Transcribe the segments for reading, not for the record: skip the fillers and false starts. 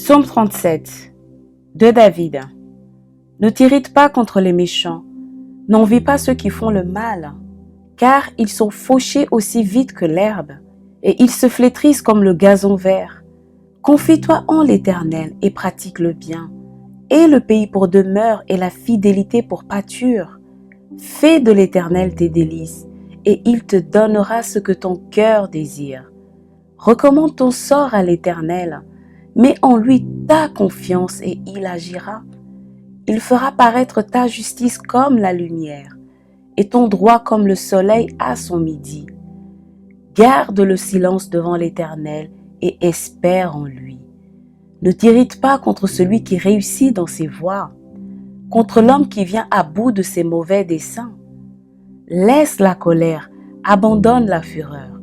Psaume 37 de David. Ne t'irrite pas contre les méchants, n'envie pas ceux qui font le mal, car ils sont fauchés aussi vite que l'herbe, et ils se flétrissent comme le gazon vert. Confie-toi en l'Éternel et pratique le bien, et le pays pour demeure et la fidélité pour pâture. Fais de l'Éternel tes délices, et il te donnera ce que ton cœur désire. Recommande ton sort à l'Éternel, mets en lui ta confiance et il agira. Il fera paraître ta justice comme la lumière et ton droit comme le soleil à son midi. Garde le silence devant l'Éternel et espère en lui. Ne t'irrite pas contre celui qui réussit dans ses voies, contre l'homme qui vient à bout de ses mauvais desseins. Laisse la colère, abandonne la fureur.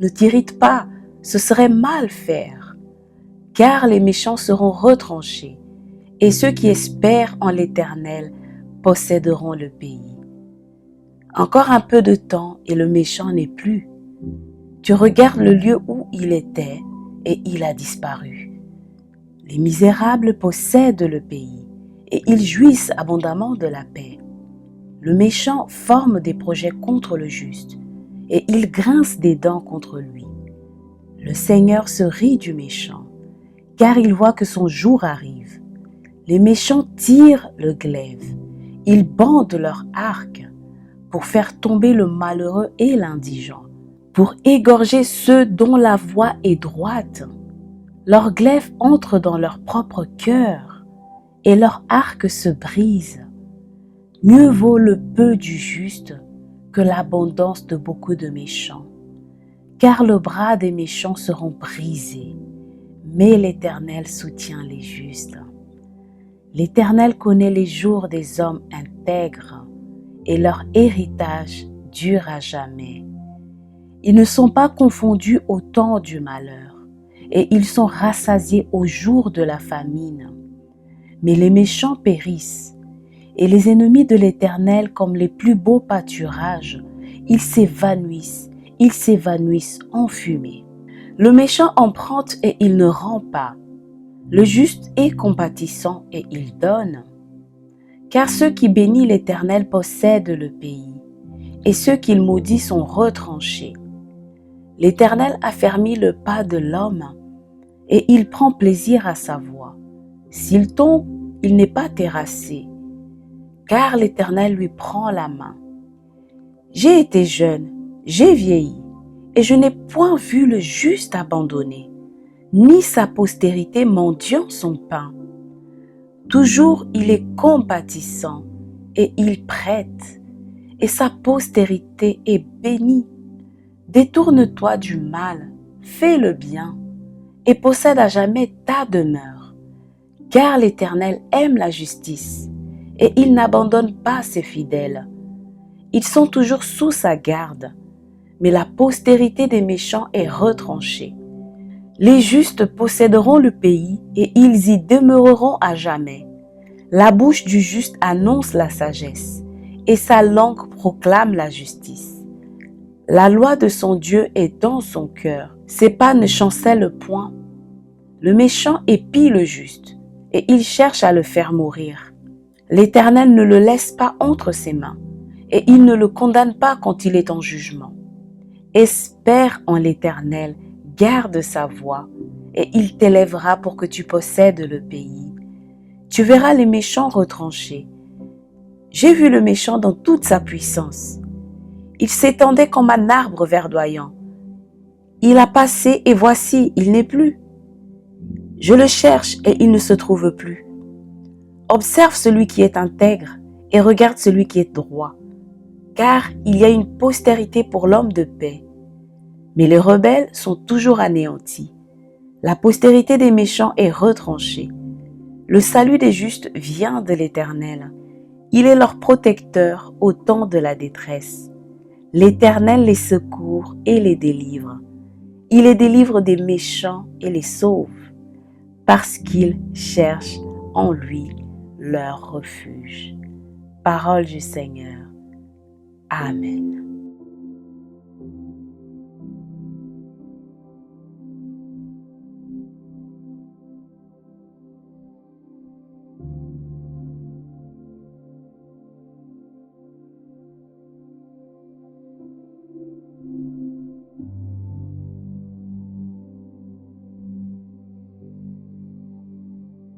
Ne t'irrite pas, ce serait mal faire. Car les méchants seront retranchés, et ceux qui espèrent en l'Éternel posséderont le pays. Encore un peu de temps et le méchant n'est plus. Tu regardes le lieu où il était et il a disparu. Les misérables possèdent le pays et ils jouissent abondamment de la paix. Le méchant forme des projets contre le juste et il grince des dents contre lui. Le Seigneur se rit du méchant, car il voit que son jour arrive. Les méchants tirent le glaive, ils bandent leur arc pour faire tomber le malheureux et l'indigent, pour égorger ceux dont la voie est droite. Leur glaive entre dans leur propre cœur et leur arc se brise. Mieux vaut le peu du juste que l'abondance de beaucoup de méchants, car le bras des méchants seront brisés. Mais l'Éternel soutient les justes. L'Éternel connaît les jours des hommes intègres et leur héritage dure à jamais. Ils ne sont pas confondus au temps du malheur et ils sont rassasiés au jour de la famine. Mais les méchants périssent et les ennemis de l'Éternel comme les plus beaux pâturages, ils s'évanouissent en fumée. Le méchant emprunte et il ne rend pas. Le juste est compatissant et il donne. Car ceux qui bénissent l'Éternel possèdent le pays, et ceux qu'il maudit sont retranchés. L'Éternel affermit le pas de l'homme, et il prend plaisir à sa voie. S'il tombe, il n'est pas terrassé, car l'Éternel lui prend la main. J'ai été jeune, j'ai vieilli, et je n'ai point vu le juste abandonné, ni sa postérité mendiant son pain. Toujours il est compatissant et il prête, et sa postérité est bénie. Détourne-toi du mal, fais le bien, et possède à jamais ta demeure. Car l'Éternel aime la justice, et il n'abandonne pas ses fidèles. Ils sont toujours sous sa garde, mais la postérité des méchants est retranchée. Les justes posséderont le pays et ils y demeureront à jamais. La bouche du juste annonce la sagesse et sa langue proclame la justice. La loi de son Dieu est dans son cœur, ses pas ne chancellent point. Le méchant épie le juste et il cherche à le faire mourir. L'Éternel ne le laisse pas entre ses mains et il ne le condamne pas quand il est en jugement. Espère en l'Éternel, garde sa voie, et il t'élèvera pour que tu possèdes le pays. Tu verras les méchants retranchés. J'ai vu le méchant dans toute sa puissance. Il s'étendait comme un arbre verdoyant. Il a passé et voici, il n'est plus. Je le cherche et il ne se trouve plus. Observe celui qui est intègre et regarde celui qui est droit, car il y a une postérité pour l'homme de paix. Mais les rebelles sont toujours anéantis. La postérité des méchants est retranchée. Le salut des justes vient de l'Éternel. Il est leur protecteur au temps de la détresse. L'Éternel les secourt et les délivre. Il les délivre des méchants et les sauve, parce qu'ils cherchent en lui leur refuge. Parole du Seigneur. Amen.